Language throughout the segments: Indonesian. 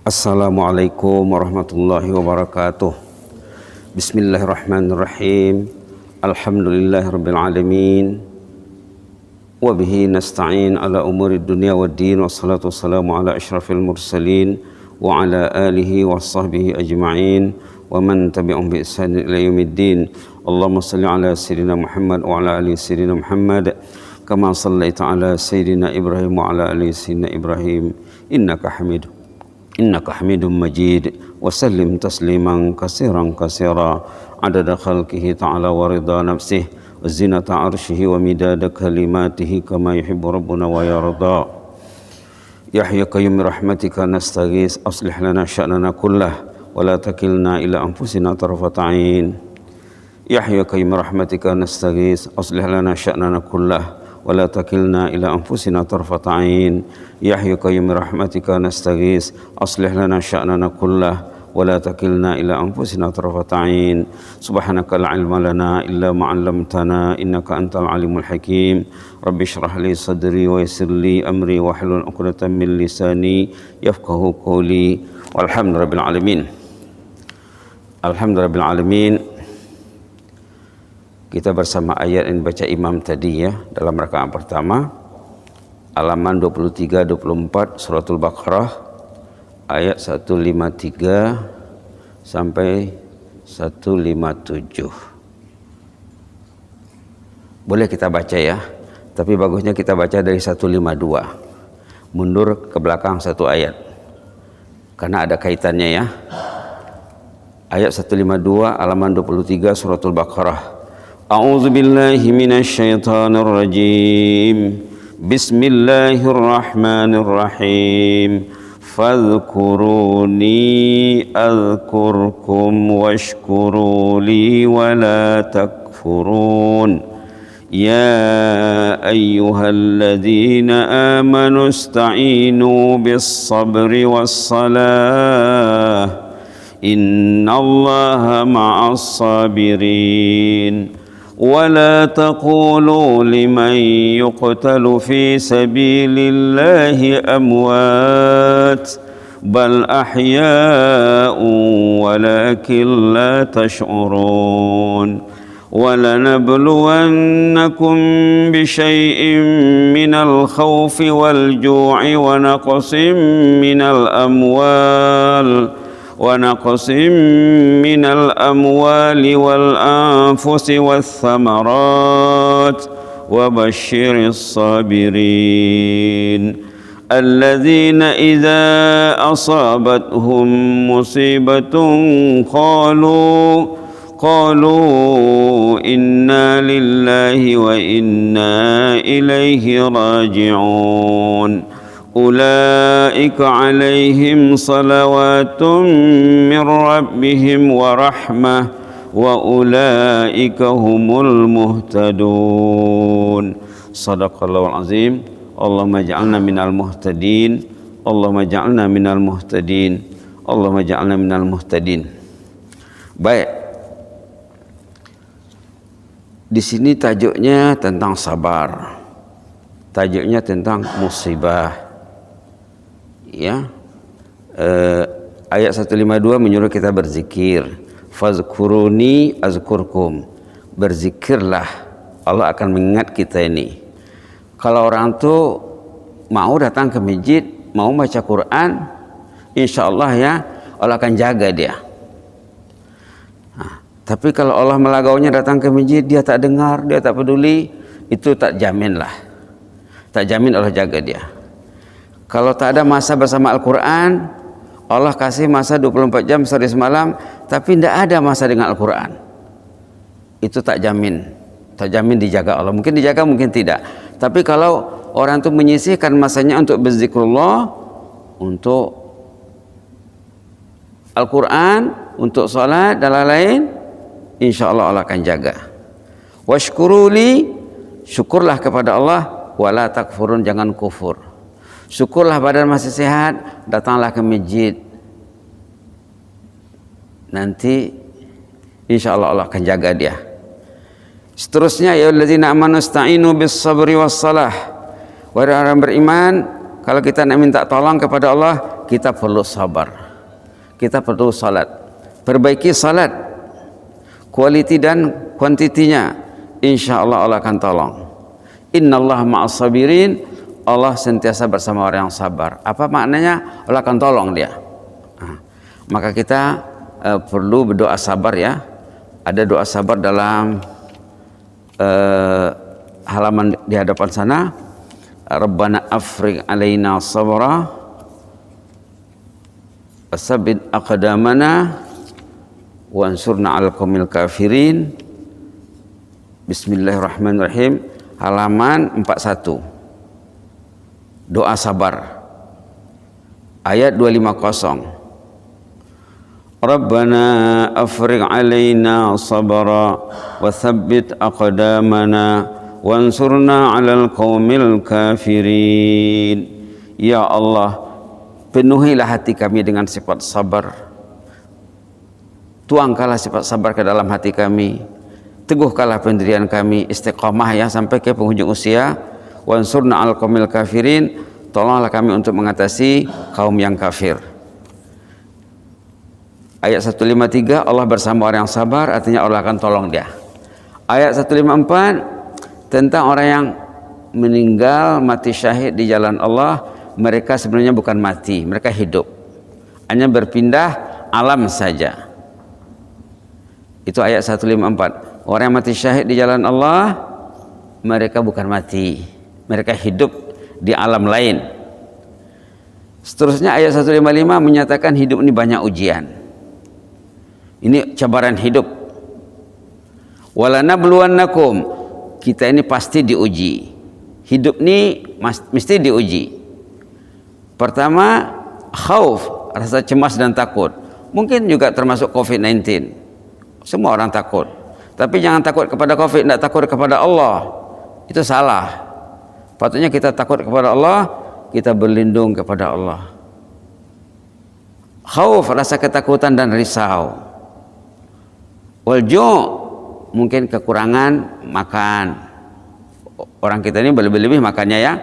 Assalamualaikum warahmatullahi wabarakatuh. Bismillahirrahmanirrahim. Alhamdulillahirabbil alamin. Wa bihi nasta'in ala umuri dunya waddin, wassalatu wassalamu ala asyrafil mursalin wa ala alihi washabbihi ajma'in wa man tabi'ahum bi ihsan ila yaumiddin. Allahumma shalli ala sayyidina Muhammad wa ala ali sayyidina Muhammad kama shallaita ala sayyidina Ibrahim wa ala ali sayyidina Ibrahim innaka Hamidum Majid. Wa sallim tasliman katsiran katsira adada khalqihi ta'ala wa ridha nafsihi wa zinata arshihi wa midada kalimatihi kama yuhibbu rabbuna wa yarda. Ya hayyu qayyum rahmatika nastaghis aslih lana sya'nana kullah wa la takilna ila anfusina tarfata 'ain. Ya hayyu qayyum rahmatika nastaghis aslih lana sya'nana kullah ولا تكلنا إلى أنفسنا طرفة عين. يا حي قيوم برحمتك نستغيث أصلح لنا شأننا كله ولا تكلنا إلى أنفسنا طرفة عين. سبحانك لا علم لنا إلا ما علمتنا إنك أنت العليم الحكيم. رب اشرح لي صدري ويسر لي أمري واحلل عقدة من لساني يفقهوا قولي والحمد لله رب العالمين. Alhamdulillah rabbil alamin. Kita bersama ayat yang dibaca imam tadi ya, dalam rakaat pertama, halaman 23-24 suratul Baqarah ayat 153 sampai 157. Boleh kita baca ya, tapi bagusnya kita baca dari 152, mundur ke belakang satu ayat karena ada kaitannya ya. Ayat 152 halaman 23 suratul Baqarah. A'udzu billahi minasy syaithanir rajim. Bismillahirrahmanirrahim. Fadhkuruni adzkurkum washkuru li wa la takfurun. Ya ayyuhalladzina amanu ista'inu bis-sabri was-salah. Innallaha ma'as sabirin. ولا تقولوا لمن يقتل في سبيل الله أموات بل أحياء ولكن لا تشعرون ولنبلونكم بشيء من الخوف والجوع ونقص من الأموال والأنفس والثمرات وبشر الصابرين الذين إذا أصابتهم مصيبة قالوا إنا لله وإنا إليه راجعون أولئك عليهم صلوات من ربهم ورحمة وأولئك هم المهتدون. صدق الله العظيم. اللهم اجعلنا من المهتدين. اللهم اجعلنا من المهتدين. اللهم اجعلنا من المهتدين. Baik. Di sini tajuknya tentang sabar. Tajuknya tentang musibah. Ya, ayat 152 menyuruh kita berzikir. Fazkuruni azkurkum. Berzikirlah, Allah akan mengingat kita ini. Kalau orang tuh mau datang ke masjid, mau baca Quran, insya Allah ya, Allah akan jaga dia. Nah, tapi kalau Allah melagaunya datang ke masjid, dia tak dengar, dia tak peduli, itu tak jamin lah. Tak jamin Allah jaga dia. Kalau tak ada masa bersama Al-Quran, Allah kasih masa 24 jam sehari semalam, tapi tidak ada masa dengan Al-Quran. Itu tak jamin dijaga Allah. Mungkin dijaga, mungkin tidak. Tapi kalau orang itu menyisihkan masanya untuk berzikrullah, untuk Al-Quran, untuk sholat dan lain-lain, insya Allah Allah akan jaga. Washkuruli, syukurlah kepada Allah, wala takfurun, jangan kufur. Syukurlah badan masih sehat, datanglah ke masjid. Nanti insya Allah Allah akan jaga dia. Seterusnya, ya alladzina amanu ista'inu bis-sabri was-salah. Wahai orang beriman, kalau kita nak minta tolong kepada Allah, kita perlu sabar, kita perlu salat. Perbaiki salat, kualiti dan kuantitinya, insya Allah Allah akan tolong. Innallaha ma'as sabirin, Allah sentiasa bersama orang yang sabar. Apa maknanya? Allah akan tolong dia. Maka kita perlu berdoa sabar ya. Ada doa sabar dalam halaman di hadapan sana. Rabbana afrigh alaina sabra wasabbit aqdamana wansurna 'alal qaumil kafirin. Bismillahirrahmanirrahim. Halaman 41. Doa sabar. Ayat 250. Rabbana afrigh alaina sabra wasabbit aqdamana wansurna 'alal qaumil kafirin. Ya Allah, penuhilah hati kami dengan sifat sabar. Tuangkanlah sifat sabar ke dalam hati kami. Teguhkanlah pendirian kami, istiqamah ya sampai ke penghujung usia. Wansurna 'alal qaumil kafirin, tolonglah kami untuk mengatasi kaum yang kafir. Ayat 153, Allah bersama orang yang sabar, artinya Allah akan tolong dia. Ayat 154 tentang orang yang meninggal mati syahid di jalan Allah, mereka sebenarnya bukan mati, mereka hidup, hanya berpindah alam saja. Itu ayat 154. Orang yang mati syahid di jalan Allah, mereka bukan mati, mereka hidup di alam lain. Seterusnya ayat 155 menyatakan hidup ini banyak ujian. Ini cabaran hidup. Walanabluwannakum, kita ini pasti diuji. Hidup ini mesti diuji. Pertama, khauf, rasa cemas dan takut. Mungkin juga termasuk COVID-19. Semua orang takut. Tapi jangan takut kepada COVID, tidak takut kepada Allah. Itu salah. Patutnya kita takut kepada Allah, kita berlindung kepada Allah. Khauf, rasa ketakutan dan risau. Walju', mungkin kekurangan makan. Orang kita ini berlebih-lebih makannya ya.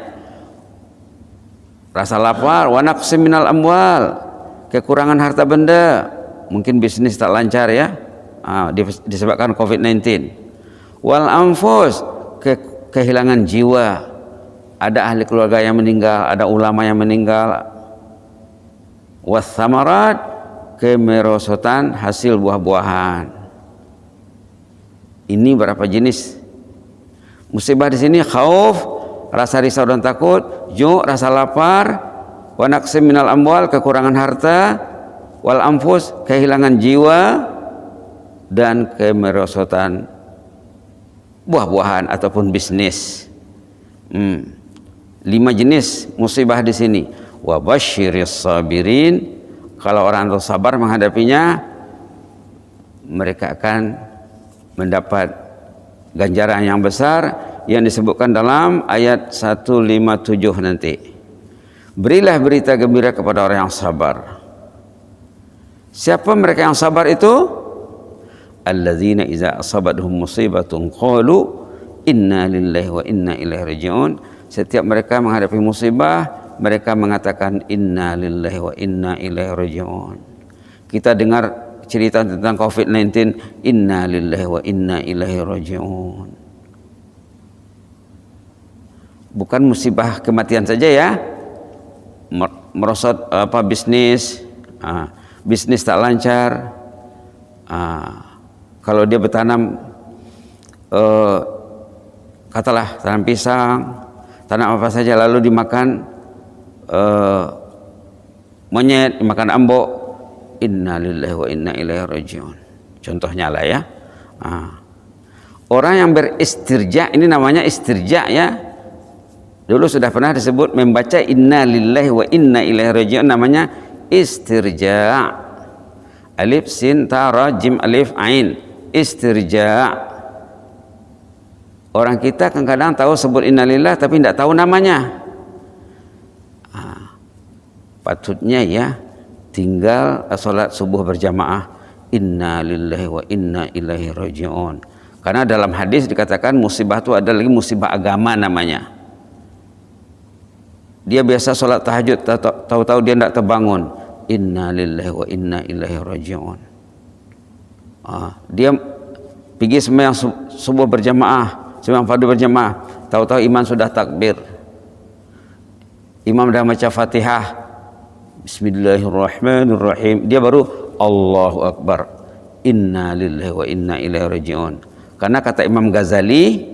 Rasa lapar, wa naqsim minal amwal, kekurangan harta benda. Mungkin bisnis tak lancar ya. Disebabkan COVID-19. Wal anfus, kehilangan jiwa. Ada ahli keluarga yang meninggal, ada ulama yang meninggal. Was samarat, kemerosotan hasil buah-buahan. Ini berapa jenis musibah di sini? Khauf, rasa risau dan takut. Ju', rasa lapar. Wa naqsim minal amwal, kekurangan harta. Wal anfus, kehilangan jiwa. Dan kemerosotan buah-buahan ataupun bisnis. 5 jenis musibah di sini. Wa basyiris sabirin, kalau orang itu sabar menghadapinya, mereka akan mendapat ganjaran yang besar yang disebutkan dalam ayat 157 nanti. Berilah berita gembira kepada orang yang sabar. Siapa mereka yang sabar itu? Alladzina iza asabathum musibatun qalu inna lillahi wa inna ilaihi raji'un. Setiap mereka menghadapi musibah, mereka mengatakan inna lillahi wa inna ilaihi raji'un. Kita dengar cerita tentang COVID-19, inna lillahi wa inna ilaihi raji'un. Bukan musibah kematian saja ya. Merosot bisnis, bisnis tak lancar. Kalau dia bertanam, katalah tanam pisang, tanam apa saja, lalu dimakan monyet, dimakan ambok, inna lillahi wa inna ilaihi raji'un. Contohnya lah ya. Orang yang beristirja, ini namanya istirja ya. Dulu sudah pernah disebut membaca inna lillahi wa inna ilaihi raji'un, namanya istirja. Alif sin ta ra jim alif ain. Istirja. Orang kita kadang-kadang tahu sebut innalillah tapi tidak tahu namanya. Patutnya ya, tinggal salat subuh berjamaah, inna lillahi wa inna ilaihi raji'un. Karena dalam hadis dikatakan musibah itu ada lagi musibah agama namanya. Dia biasa sholat tahajud, tahu-tahu dia tidak terbangun. Inna lillahi wa inna ilaihi raji'un. Dia pergi sembahyang subuh berjamaah, sembahyang fardu berjamaah, tahu-tahu imam sudah takbir. Imam dah baca Fatihah, Bismillahirrahmanirrahim, dia baru Allahu Akbar. Inna lillahi wa inna ilaihi raji'un. Karena kata Imam Ghazali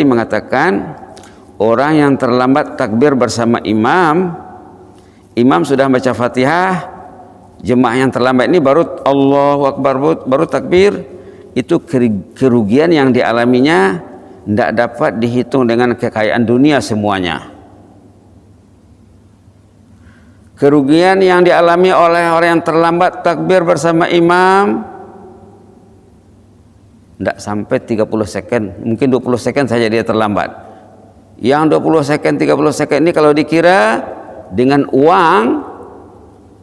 mengatakan orang yang terlambat takbir bersama imam sudah baca Fatihah, jemaah yang terlambat ini baru Allahu Akbar, baru takbir, itu kerugian yang dialaminya tidak dapat dihitung dengan kekayaan dunia semuanya. Kerugian yang dialami oleh orang yang terlambat takbir bersama imam tidak sampai 30 second, mungkin 20 second saja dia terlambat. Yang 20 second, 30 second ini kalau dikira dengan uang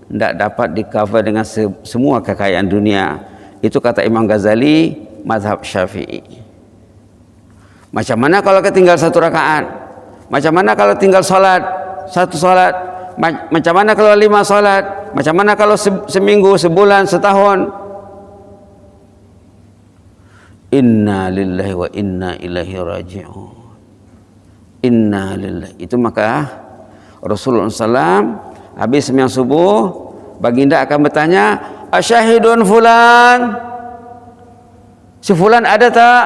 tidak dapat di-cover dengan semua kekayaan dunia. Itu kata Imam Ghazali, mazhab Syafi'i. Macam mana kalau ketinggal satu rakaat? Macam mana kalau tinggal satu salat? Macam mana kalau 5 salat? Macam mana kalau seminggu, sebulan, setahun? Inna lillahi wa inna ilaihi raji'un. Inna lillahi. Itu maka Rasulullah SAW habis sembahyang subuh, baginda akan bertanya, asyahidun fulan? Si fulan ada tak?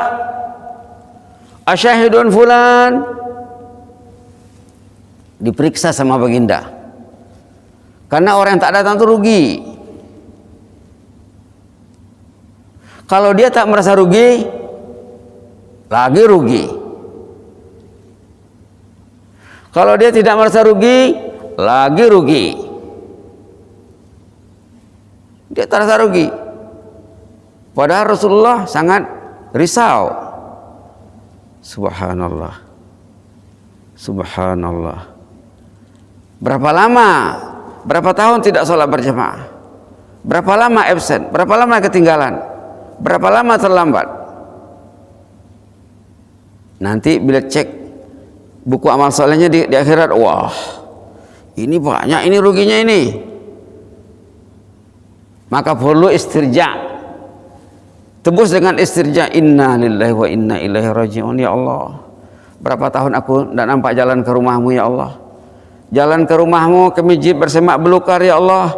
Asyahidun fulan? Diperiksa sama baginda. Karena orang yang tak datang itu rugi. Kalau dia tak merasa rugi, lagi rugi. Kalau dia tidak merasa rugi, lagi rugi. Dia tak merasa rugi. Padahal Rasulullah sangat risau. Subhanallah. Subhanallah. Berapa lama? Berapa tahun tidak sholat berjamaah? Berapa lama absen? Berapa lama ketinggalan? Berapa lama terlambat? Nanti bila cek buku amal solehnya di akhirat, wah, ini banyak ini ruginya ini. Maka perlu istirja. Tebus dengan istirja. Inna lillahi wa inna ilaihi raji'un. Ya Allah, berapa tahun aku tidak nampak jalan ke rumahmu ya Allah. Jalan ke rumahmu, ke masjid bersemak belukar ya Allah.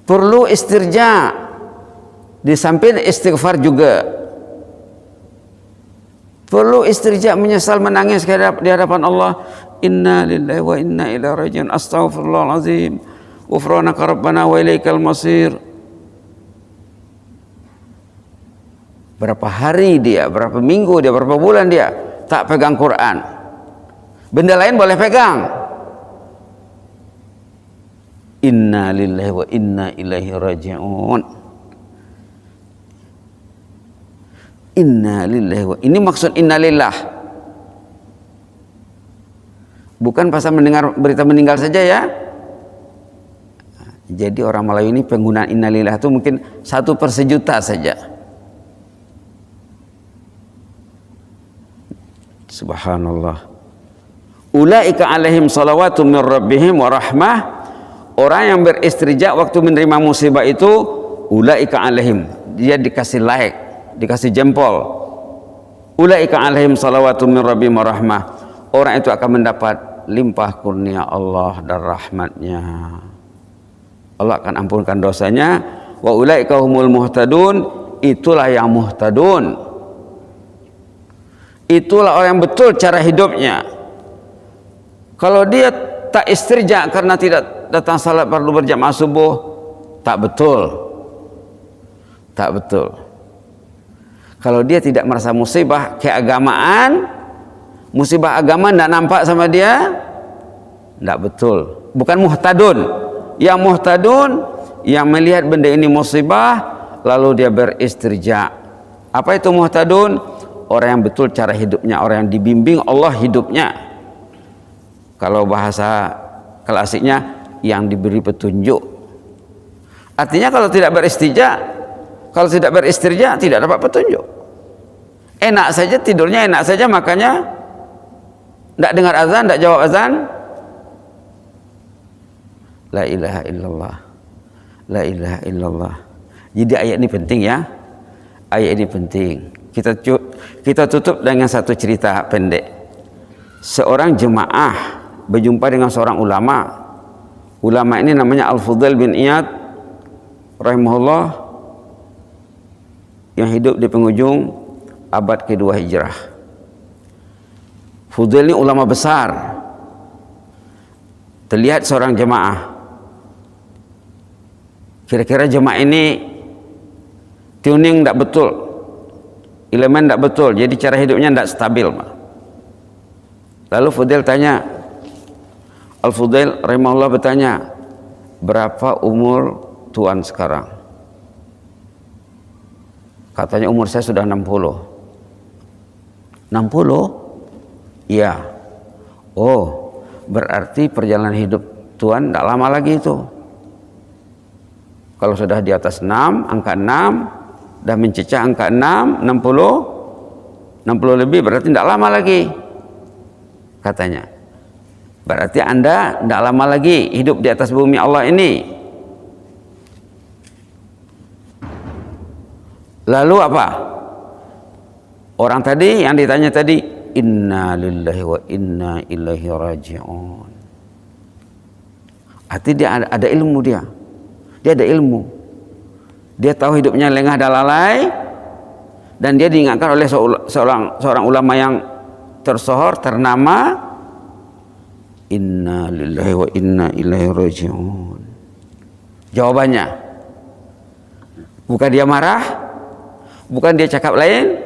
Perlu istirja. Di samping istighfar juga perlu istirja, menyesal, menangis di hadapan Allah. Inna lillahi wa inna ilaihi raji'un. Astaghfirullahalazim. Ghufranaka rabbana wa ilaikal masir. Berapa hari dia, berapa minggu dia, berapa bulan dia tak pegang Quran. Benda lain boleh pegang. Inna lillahi wa inna ilaihi raji'un. Inna lillahi wa, ini maksud inna lillah. Bukan pasal mendengar berita meninggal saja ya. Jadi orang Melayu ini penggunaan inna lillah itu mungkin 1/1.000.000 saja. Subhanallah. Ulaika alaihim salawatu min rabbihim wa rahmah. Orang yang beristirja waktu menerima musibah itu, ulaika alaihim, dia dikasih like, dikasih jempol. Ulaika alaihim salawatu min rabbihim wa rahmah. Orang itu akan mendapat limpah kurnia Allah dan rahmatnya. Allah akan ampunkan dosanya. Wa ulaika humul muhtadun. Itulah yang muhtadun. Itulah orang yang betul cara hidupnya. Kalau dia tak istirja karena tidak datang salat fardu berjamaah subuh, tak betul. Tak betul. Kalau dia tidak merasa musibah keagamaan, musibah agama tidak nampak sama dia, tidak betul. Bukan muhtadun. Yang muhtadun, yang melihat benda ini musibah, lalu dia beristirja. Apa itu muhtadun? Orang yang betul cara hidupnya, orang yang dibimbing Allah hidupnya. Kalau bahasa klasiknya, yang diberi petunjuk. Artinya kalau tidak beristirja tidak dapat petunjuk. Enak saja tidurnya, enak saja makanya Tidak dengar azan, tidak jawab azan. La ilaha illallah, la ilaha illallah. Jadi ayat ini penting ya. Ayat ini penting. Kita tutup dengan satu cerita pendek. Seorang jemaah berjumpa dengan seorang ulama. Ulama ini namanya Al-Fudail bin Iyad rahimahullah, yang hidup di penghujung abad kedua Hijrah. Fudail ini ulama besar. Terlihat seorang jemaah. Kira-kira jemaah ini tuning tidak betul, elemen tidak betul, jadi cara hidupnya tidak stabil. Lalu Fudail tanya, Al-Fudail rahimahullah bertanya, berapa umur tuan sekarang? Katanya umur saya sudah 60. 60? Iya. Oh, berarti perjalanan hidup tuan tidak lama lagi itu. Kalau sudah di atas 6, angka 6, dah mencecah angka 6, 60 lebih, berarti tidak lama lagi, katanya. Berarti Anda tidak lama lagi hidup di atas bumi Allah ini. Lalu apa? Orang tadi yang ditanya tadi, inna lillahi wa inna ilaihi raji'un. Arti dia ada ilmu dia. Dia ada ilmu. Dia tahu hidupnya lengah dan lalai, dan dia diingatkan oleh seorang ulama yang tersohor, ternama, inna lillahi wa inna ilaihi raji'un. Jawabannya, bukan dia marah, bukan dia cakap lain.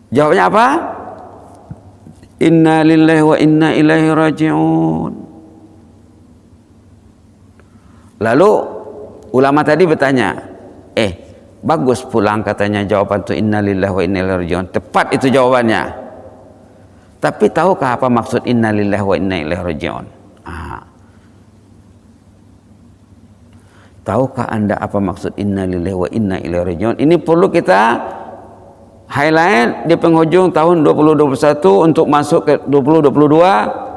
Jawabnya apa? Inna lillahi wa inna ilaihi raji'un. Lalu ulama tadi bertanya, bagus pulang katanya jawaban itu, inna lillahi wa inna ilaihi raji'un. Tepat itu jawabannya. Tapi tahukah apa maksud inna lillahi wa inna ilaihi raji'un? Tahukah Anda apa maksud inna lillahi wa inna ilaihi raji'un? Ini perlu kita highlight di penghujung tahun 2021 untuk masuk ke 2022.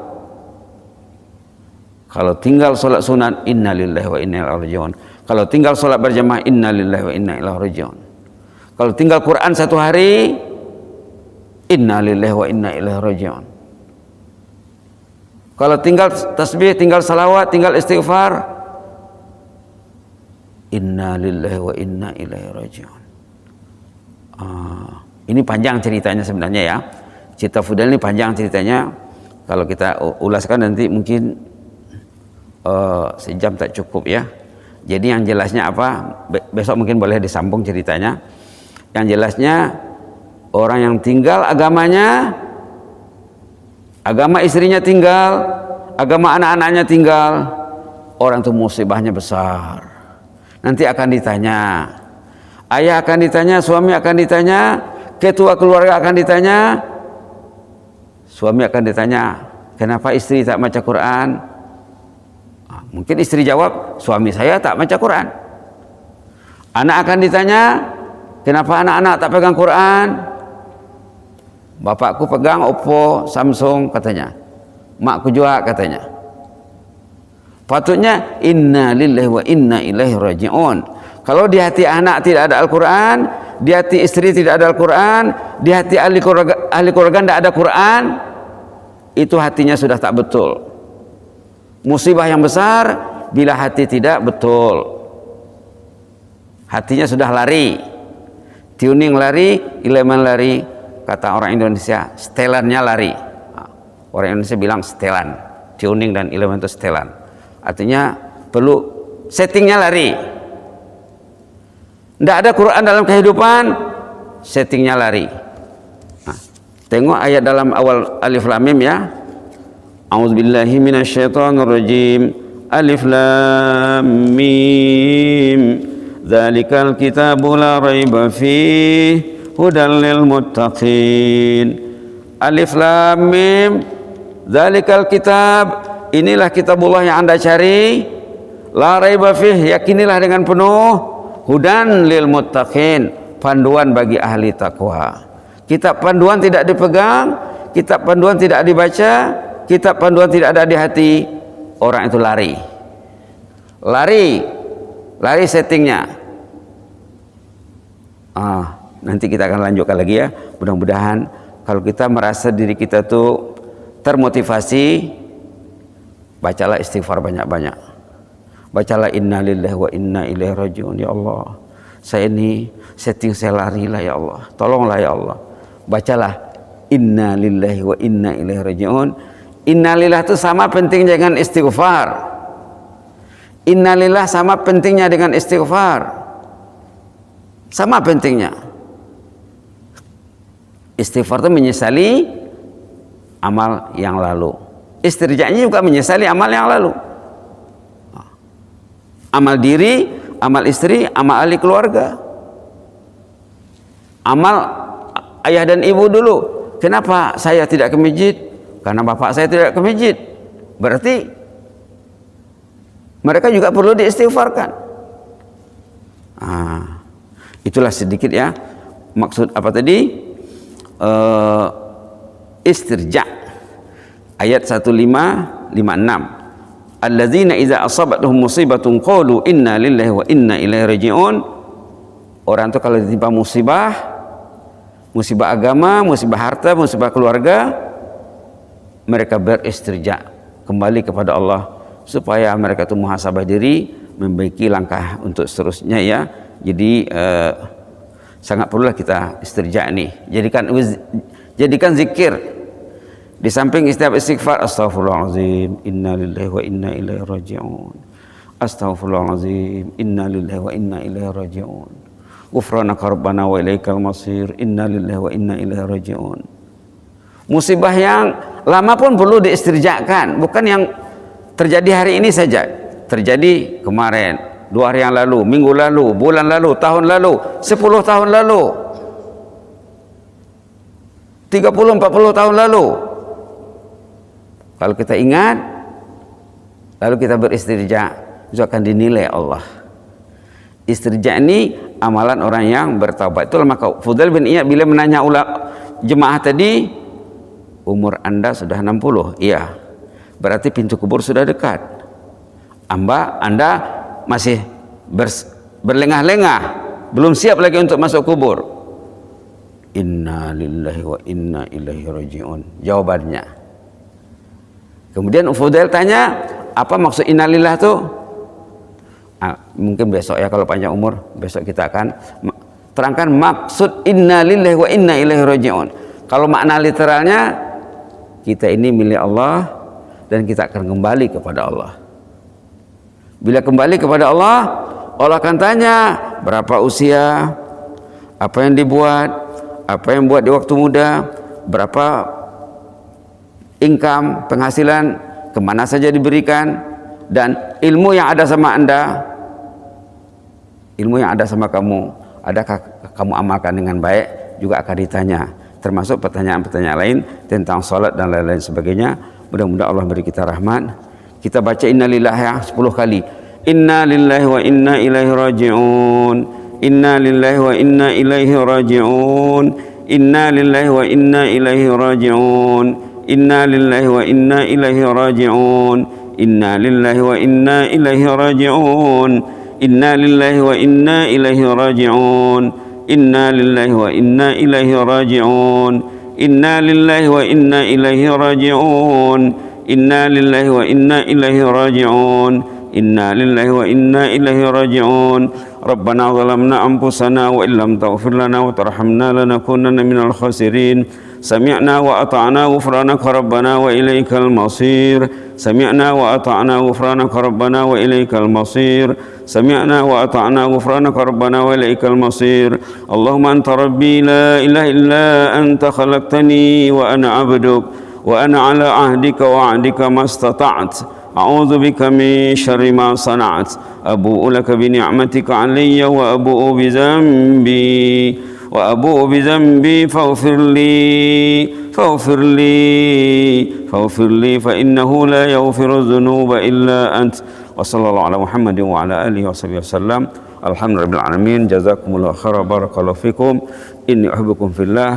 Kalau tinggal solat sunat, inna lillahi wa inna ilaihi raji'un. Kalau tinggal solat berjamaah, inna lillahi wa inna ilaihi raji'un. Kalau tinggal Quran satu hari, inna lillahi wa inna ilaihi raji'un. Kalau tinggal tasbih, tinggal salawat, tinggal istighfar, inna lillahi wa inna ilaihi raji'un. Ini panjang ceritanya sebenarnya ya. Cerita Fudail ini panjang ceritanya. Kalau kita ulaskan nanti mungkin sejam tak cukup ya. Jadi yang jelasnya apa, besok mungkin boleh disambung ceritanya. Yang jelasnya, orang yang tinggal agamanya, agama istrinya tinggal, agama anak-anaknya tinggal, orang itu musibahnya besar. Nanti akan ditanya, ayah akan ditanya, suami akan ditanya, ketua keluarga akan ditanya. Suami akan ditanya, kenapa istri tak baca Quran? Mungkin istri jawab, suami saya tak baca Quran. Anak akan ditanya, kenapa anak-anak tak pegang Quran? Bapakku pegang Oppo, Samsung katanya. Makku juga katanya. Patutnya inna lillahi wa inna ilaihi raji'un. Kalau di hati anak tidak ada Al-Quran, di hati istri tidak ada Al-Quran, di hati ahli keluarga tidak ada Quran, itu hatinya sudah tak betul. Musibah yang besar bila hati tidak betul. Hatinya sudah lari, tuning lari, elemen lari. Kata orang Indonesia, setelannya lari. Orang Indonesia bilang setelan, tuning dan elemen itu setelan. Artinya perlu settingnya lari. Tidak ada Quran dalam kehidupan, settingnya lari. Tengok ayat dalam awal Alif Lam Mim ya. A'udzubillahi minasyaitonirrajim. Alif Lam Mim. Dzalikal kitabu la raiba fihi hudal lil muttaqin. Alif Lam Mim. Dzalikal kitab, inilah kitabullah yang Anda cari. La raiba fihi, yakinilah dengan penuh. Hudan lil muttaqin, panduan bagi ahli takwa. Kitab panduan tidak dipegang, kitab panduan tidak dibaca, kitab panduan tidak ada di hati, orang itu lari settingnya. Nanti kita akan lanjutkan lagi ya. Mudah-mudahan kalau kita merasa diri kita tuh termotivasi, bacalah istighfar banyak-banyak. Bacalah inna lillahi wa inna ilaihi rajiun. Ya Allah, saya ini setting saya lari lah ya Allah, tolonglah ya Allah. Bacalah inna lillahi wa inna ilaihi rajiun. Innalillah itu sama pentingnya dengan istighfar. Innalillah sama pentingnya dengan istighfar, sama pentingnya. Istighfar itu menyesali amal yang lalu, istirja'nya juga menyesali amal yang lalu. Amal diri, amal istri, amal ahli keluarga, amal ayah dan ibu dulu. Kenapa saya tidak ke masjid? Karena bapak saya tidak ke masjid. Berarti mereka juga perlu diistighfarkan. Itulah sedikit ya maksud apa tadi, istirja, ayat 1556. Alladzina idza asabatuhum musibatun qalu inna lillahi wa inna ilaihi raji'un. Orang itu kalau ditimpa musibah agama, musibah harta, musibah keluarga, mereka beristirja, kembali kepada Allah, supaya mereka itu muhasabah diri, membaiki langkah untuk seterusnya ya. Jadi sangat perlulah kita istirja nih. Jadikan zikir di samping setiap istighfar. Astaghfirullahaladzim, inna lillahi wa inna ilaihi raji'un. Astaghfirullahaladzim, inna lillahi wa inna ilaihi raji'un. Ghufranaka rabbana wa ilaikal masir, inna lillahi wa inna ilaihi raji'un. Musibah yang lama pun perlu diistirjakan, bukan yang terjadi hari ini saja. Terjadi kemarin, 2 hari yang lalu, minggu lalu, bulan lalu, tahun lalu, 10 tahun lalu, 30-40 tahun lalu. Kalau kita ingat, lalu kita beristirja, itu akan dinilai Allah. Istirja ini amalan orang yang bertaubat. Itulah maka Fudail bin Iyad bila menanya jemaah tadi, umur Anda sudah 60? Iya. Berarti pintu kubur sudah dekat. Anda masih berlengah-lengah, belum siap lagi untuk masuk kubur. Inna lillahi wa inna ilaihi raji'un. Jawabannya. Kemudian Fudail tanya, apa maksud innalillah itu? Mungkin besok ya, kalau panjang umur, besok kita akan terangkan maksud innalillahi wa inna ilaihi raji'un. Kalau makna literalnya, kita ini milik Allah dan kita akan kembali kepada Allah. Bila kembali kepada Allah, Allah akan tanya berapa usia, apa yang dibuat, apa yang buat di waktu muda, berapa income, penghasilan, kemana saja diberikan, dan ilmu yang ada sama Anda, ilmu yang ada sama kamu, adakah kamu amalkan dengan baik, juga akan ditanya. Termasuk pertanyaan-pertanyaan lain tentang salat dan lain-lain sebagainya. Mudah-mudahan Allah beri kita rahmat. Kita baca innalillahi ya 10 kali. Inna lillahi wa inna ilaihi raji'un. Inna lillahi wa inna ilaihi raji'un. Inna lillahi wa inna ilaihi raji'un. Inna lillahi wa inna ilaihi raji'un. Inna lillahi wa inna ilaihi raji'un. Inna lillahi wa inna ilaihi raji'un. Inna lillahi wa inna ilaihi raji'un. Inna lillahi wa inna ilaihi raji'un. Inna lillahi wa inna ilaihi raji'un. Inna lillahi wa inna ilaihi raji'un. Rabbana zalamna anfusana wa illam taghfir lana wa tarhamna lanakunanna minal khasirin. Sami'na wa ata'na ghufranaka rabbana wa ilaikal masir. Sami'na wa ata'na ghufranaka rabbana wa ilaikal masir. Sami'na wa ata'na ghufranaka rabbana wa ilaikal masir. Allahumma anta rabbi la ilaha illa anta khalaqtani wa ana 'abduk wa ana 'ala 'ahdika wa 'adika mastata'tu. A'udzu bika min syarri ma sana'tu. Abu'u laka bi ni'matika 'alayya wa abu'u bi dhanbi. وأبوء بذنبي فاغفر لي فإنه لا يغفر الذنوب إلا أنت. وصلى الله على محمد وعلى آله وصحبه وسلم. الحمد لله رب العالمين. جزاكم الله خيرا. بارك الله فيكم. إني أحبكم في الله.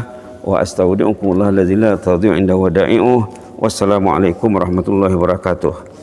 wa astaudi'ukumullah allazi la tadhi'u indahu wada'i'uh. Wassalamualaikum warahmatullahi wabarakatuh.